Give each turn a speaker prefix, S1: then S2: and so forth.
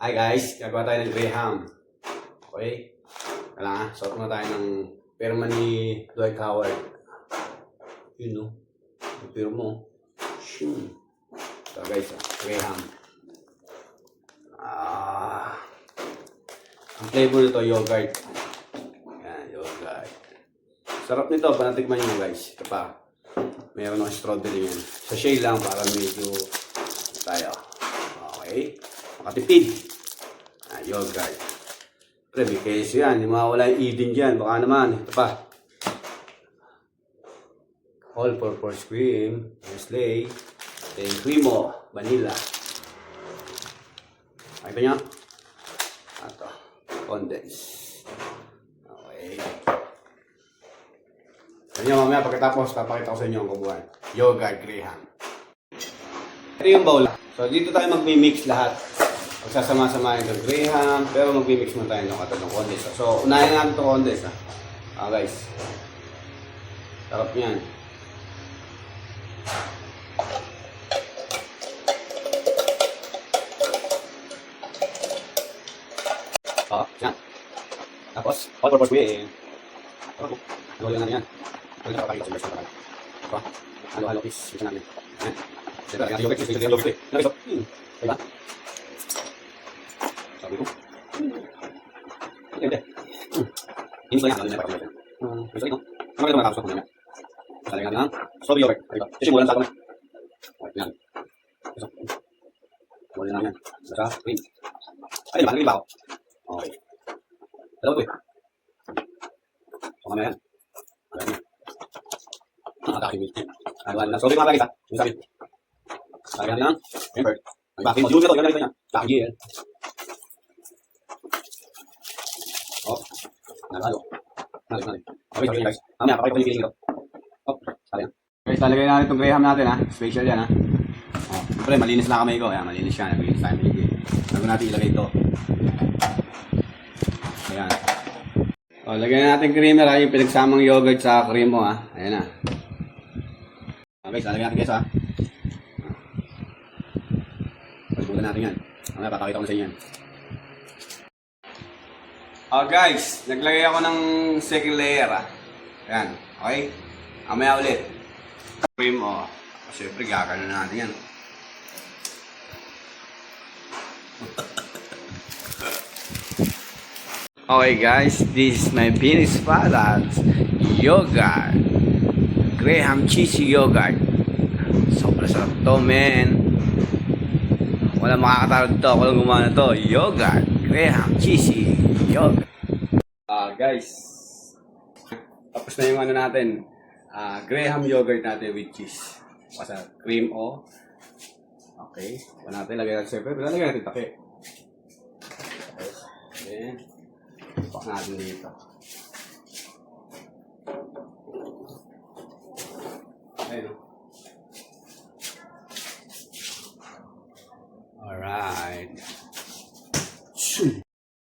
S1: Hi guys, gagawa tayo ng Graham. Okay? Kailangan, suot muna tayo ng pirma ni Dwight Howard. Yun no? Yung pirma mo. Shoo. So guys, Graham. Ang flavor nito, yogurt. Yan, yogurt. Sarap nito, panatikman nyo guys. Ito pa. Meron ng strawberry yan. Sa shade lang para medyo tayo. Okay? Makatipid. Yogurt. Pre, may keso yan. Hindi mawala yung Eden dyan. Baka naman. Ito pa. All-purpose cream. Nestle. Then Cremo. Vanilla. Nakita nyo? Ito. Condense. Okay. Ganyan mamaya pagkatapos, papakita ko sa inyo ang kabuhan. Yogurt Graham. Ito yung bowl. So dito tayo magmi-mix lahat. Magsasama-samahin ng Graham, pero magmi-mix mo tayo ng katulong condense. So unahin natin itong condense. Guys. Sarap yan. Yan. Tapos, all-purpose cream. Halo-halo natin yan. Halo-halo kapakita sa version kapag. Ito. Halo-halo please. Mix natin. Yan. Siyempre, yung yogurt, yung yogurt eh. Ano ito? Diba? Sabi ko. Hindi. Inis lang yan. Lalo na para kumulay. Gusto ito. Ano ito mga tapos na kumulay? Saling natin ang strawberry yogurt. Kasi mulan sa ako na. Yan. Gusto. Mulan namin yan. Sa cream. Ay, diba? Naging ba ako? Okay. Dalawa ko eh. So, kamaya yan. Ayan yan. Nakakimit. Ano na. So, mga bagay sa. Yung sabi. Lagyan natin ang pepper. May bakit mo. Dinumin ito. Yung ganito niya. Bakit GL. Oh. Nalalo. Nalit. Okay, sabi guys. Mamaya, papay ko yung feeling ito. Oh. Sabi yan. Guys, talagay natin itong Graham natin ha. Special yan ha. Oh. Siyempre, malinis lang kamay ko. Ayan, malinis siya. Malinis tayo. Bago natin ilagay ito. Ayan. O, lagyan natin creamer ha, yung pinagsamang yogurt sa cream mo ha. Ayan na. Okay, lalagyan natin guys ha. Pagbutan natin yan. Mamaya, papakita ko na sa inyo yan. Guys, naglagay ako ng second layer ha. Ayan, okay? Mamaya ulit. Cream o. Siyempre, gagano na natin yan. Okay guys, this is my finished product. Yogurt. Graham cheesy yogurt. Sobrang sarap to, man. Wala makakatarot to. Ako lang gumawa to. Yogurt. Graham cheesy yogurt. Guys. Tapos na yung ano natin. Graham yogurt natin with cheese. Basta cream o. Okay. Wala natin. Lagyan natin siyempre. Lagyan natin take. Okay. Pak natin dito. Ayun. Alright. Shoo.